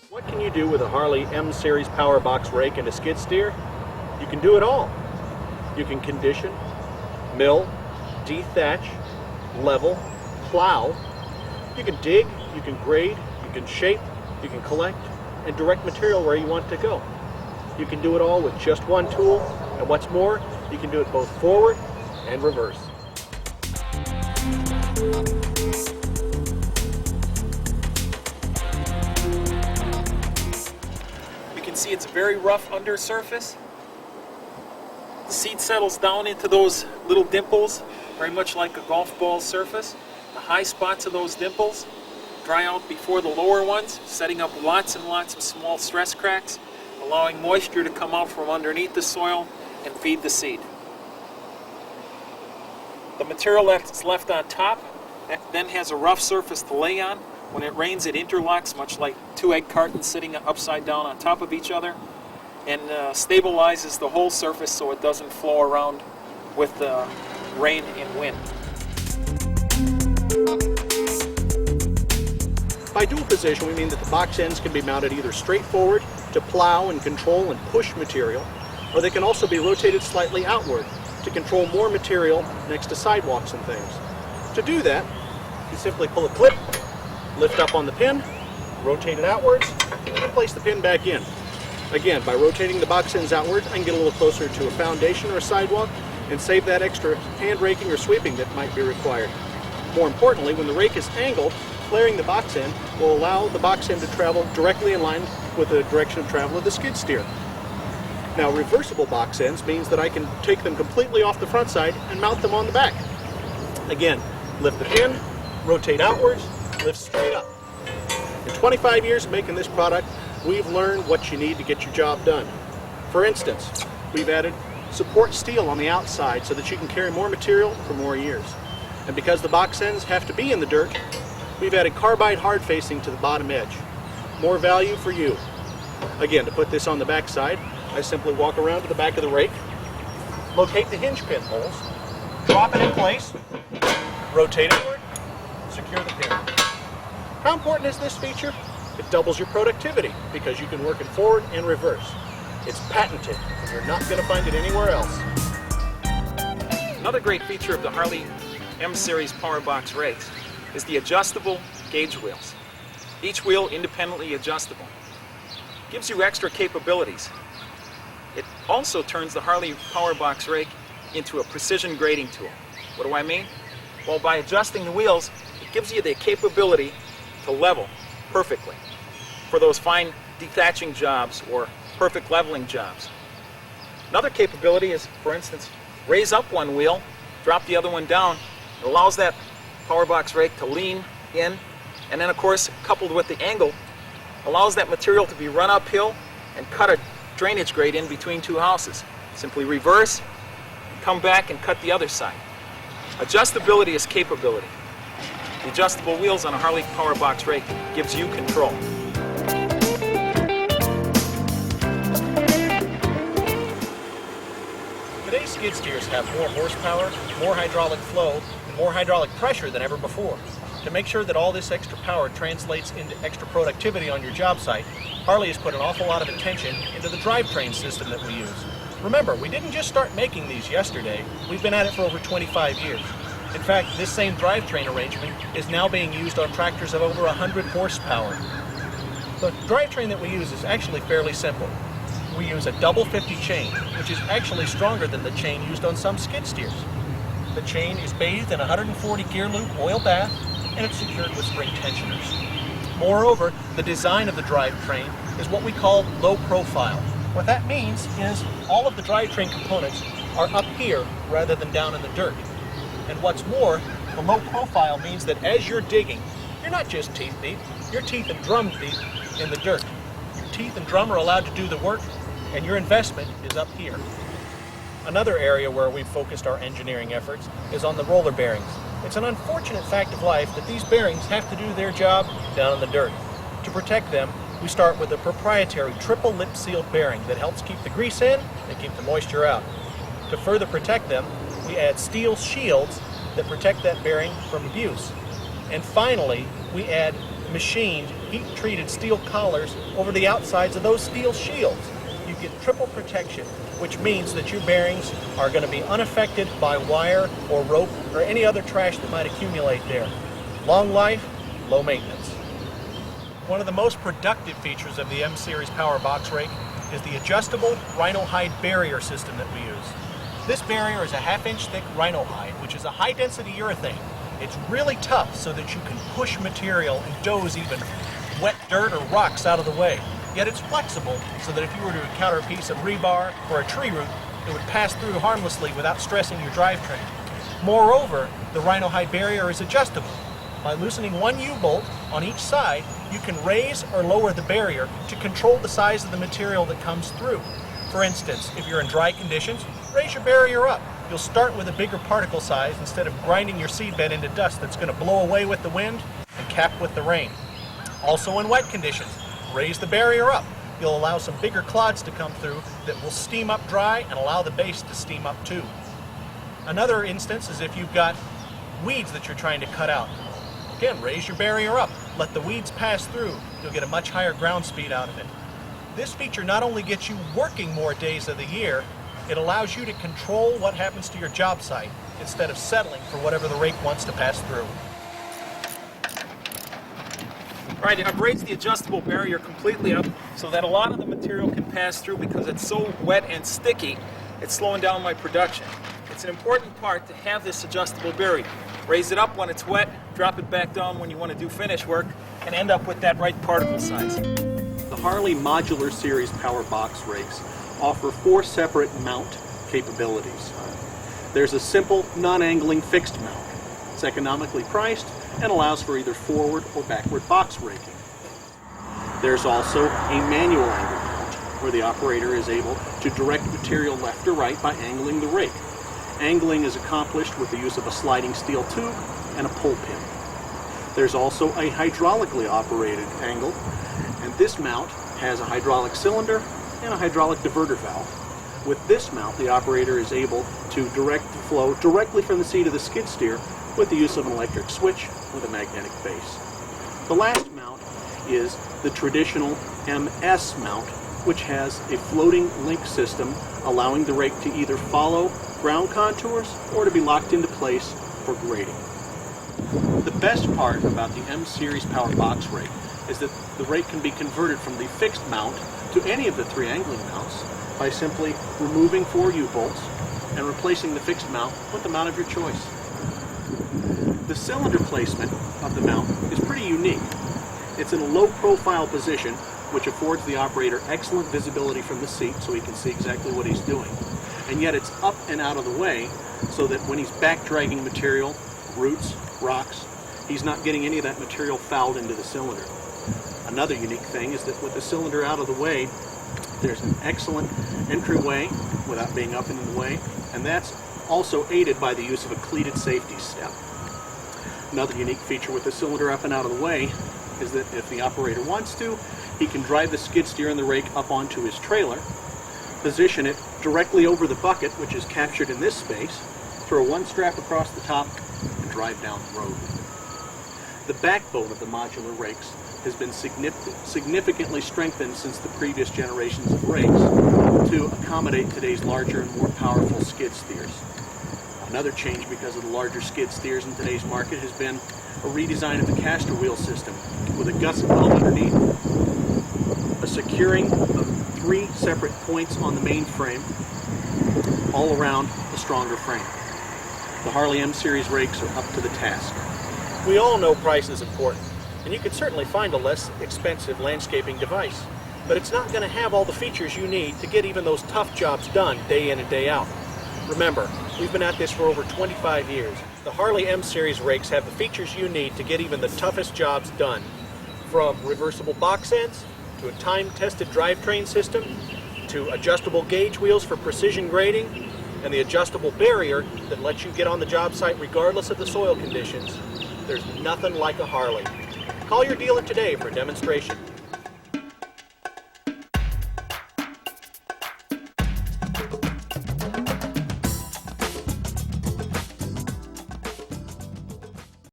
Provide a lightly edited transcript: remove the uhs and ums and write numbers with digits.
What can you do with a Harley M Series power box rake and a skid steer? You can do it all. You can condition, mill, dethatch, level, plow. You can dig, you can grade, you can shape, you can collect, and direct material where you want to go. You can do it all with just one tool, and what's more, you can do it both forward and reverse. You can see it's a very rough undersurface. The seed settles down into those little dimples, very much like a golf ball surface. The high spots of those dimples dry out before the lower ones, setting up lots and lots of small stress cracks, allowing moisture to come out from underneath the soil and feed the seed. The material that's left on top then has a rough surface to lay on. When it rains, it interlocks much like two egg cartons sitting upside down on top of each other, and stabilizes the whole surface so it doesn't flow around with the rain and wind. By dual position, we mean that the box ends can be mounted either straight forward to plow and control and push material, or they can also be rotated slightly outward to control more material next to sidewalks and things. To do that, you simply pull a clip, lift up on the pin, rotate it outwards, and place the pin back in. Again, by rotating the box ends outward, I can get a little closer to a foundation or a sidewalk and save that extra hand raking or sweeping that might be required. More importantly, when the rake is angled, flaring the box end will allow the box end to travel directly in line with the direction of travel of the skid steer. Now, reversible box ends means that I can take them completely off the front side and mount them on the back. Again, lift the pin, rotate outwards, lift straight up. In 25 years of making this product, we've learned what you need to get your job done. For instance, we've added support steel on the outside so that you can carry more material for more years. And because the box ends have to be in the dirt, we've added carbide hard facing to the bottom edge. More value for you. Again, to put this on the back side, I simply walk around to the back of the rake, locate the hinge pin holes, drop it in place, rotate inward, secure the pin. How important is this feature? It doubles your productivity because you can work in forward and reverse. It's patented, and you're not going to find it anywhere else. Another great feature of the Harley M Series power box rakes is the adjustable gauge wheels. Each wheel independently adjustable. Gives you extra capabilities. It also turns the Harley power box rake into a precision grading tool. What do I mean? Well, by adjusting the wheels, it gives you the capability to level perfectly for those fine dethatching jobs or perfect leveling jobs. Another capability is, for instance, raise up one wheel, drop the other one down. It allows that power box rake to lean in, and then of course, coupled with the angle, allows that material to be run uphill and cut a drainage grate in between two houses. Simply reverse, come back and cut the other side. Adjustability is capability. The adjustable wheels on a Harley power box rake gives you control. Today's skid steers have more horsepower, more hydraulic flow, and more hydraulic pressure than ever before. To make sure that all this extra power translates into extra productivity on your job site, Harley has put an awful lot of attention into the drivetrain system that we use. Remember, we didn't just start making these yesterday. We've been at it for over 25 years. In fact, this same drivetrain arrangement is now being used on tractors of over 100 horsepower. The drivetrain that we use is actually fairly simple. We use a double 50 chain, which is actually stronger than the chain used on some skid steers. The chain is bathed in a 140 gear loop oil bath, and it's secured with spring tensioners. Moreover, the design of the drivetrain is what we call low profile. What that means is all of the drivetrain components are up here rather than down in the dirt. And what's more, the low profile means that as you're digging, you're not just teeth deep, you're teeth and drum deep in the dirt. Your teeth and drum are allowed to do the work, and your investment is up here. Another area where we've focused our engineering efforts is on the roller bearings. It's an unfortunate fact of life that these bearings have to do their job down in the dirt. To protect them, we start with a proprietary triple lip sealed bearing that helps keep the grease in and keep the moisture out. To further protect them, we add steel shields that protect that bearing from abuse. And finally, we add machined heat-treated steel collars over the outsides of those steel shields. You get triple protection, which means that your bearings are going to be unaffected by wire or rope or any other trash that might accumulate there. Long life, low maintenance. One of the most productive features of the M-Series power box rake is the adjustable Rhino-Hide barrier system that we use. This barrier is a half-inch thick Rhino-Hide, which is a high-density urethane. It's really tough so that you can push material and doze even wet dirt or rocks out of the way. Yet it's flexible so that if you were to encounter a piece of rebar or a tree root, it would pass through harmlessly without stressing your drivetrain. Moreover, the Rhino-Hide barrier is adjustable. By loosening one U-bolt on each side, you can raise or lower the barrier to control the size of the material that comes through. For instance, if you're in dry conditions, raise your barrier up. You'll start with a bigger particle size instead of grinding your seedbed into dust that's going to blow away with the wind and cap with the rain. Also in wet conditions, raise the barrier up. You'll allow some bigger clods to come through that will steam up dry and allow the base to steam up too. Another instance is if you've got weeds that you're trying to cut out. Again, raise your barrier up. Let the weeds pass through. You'll get a much higher ground speed out of it. This feature not only gets you working more days of the year, it allows you to control what happens to your job site instead of settling for whatever the rake wants to pass through. Right, I've raised the adjustable barrier completely up so that a lot of the material can pass through because it's so wet and sticky, it's slowing down my production. It's an important part to have this adjustable barrier. Raise it up when it's wet, drop it back down when you want to do finish work, and end up with that right particle size. The Harley Modular Series power box rakes offer 4 separate mount capabilities. There's a simple, non-angling fixed mount. It's economically priced and allows for either forward or backward box raking. There's also a manual angle mount, where the operator is able to direct material left or right by angling the rake. Angling is accomplished with the use of a sliding steel tube and a pull pin. There's also a hydraulically operated angle, and this mount has a hydraulic cylinder and a hydraulic diverter valve. With this mount, the operator is able to direct the flow directly from the seat of the skid steer with the use of an electric switch with a magnetic base. The last mount is the traditional MS mount, which has a floating link system allowing the rake to either follow ground contours or to be locked into place for grading. The best part about the M-Series power box rake is that the rake can be converted from the fixed mount to any of the 3 angling mounts by simply removing 4 U-bolts and replacing the fixed mount with the mount of your choice. The cylinder placement of the mount is pretty unique. It's in a low profile position, which affords the operator excellent visibility from the seat so he can see exactly what he's doing. And yet it's up and out of the way so that when he's back dragging material, roots, rocks, he's not getting any of that material fouled into the cylinder. Another unique thing is that with the cylinder out of the way, there's an excellent entryway without being up and in the way, and that's also aided by the use of a cleated safety step. Another unique feature with the cylinder up and out of the way is that if the operator wants to, he can drive the skid steer and the rake up onto his trailer, position it directly over the bucket, which is captured in this space, throw one strap across the top, and drive down the road. The backbone of the modular rakes has been significantly strengthened since the previous generations of rakes to accommodate today's larger and more powerful skid steers. Another change because of the larger skid steers in today's market has been a redesign of the caster wheel system with a gusset well underneath, a securing of 3 separate points on the main frame, all around a stronger frame. The Harley M-Series rakes are up to the task. We all know price is important, and you can certainly find a less expensive landscaping device, but it's not going to have all the features you need to get even those tough jobs done day in and day out. Remember, we've been at this for over 25 years. The Harley M-Series rakes have the features you need to get even the toughest jobs done, from reversible box ends to a time-tested drivetrain system to adjustable gauge wheels for precision grading and the adjustable barrier that lets you get on the job site regardless of the soil conditions. There's nothing like a Harley. Call your dealer today for a demonstration.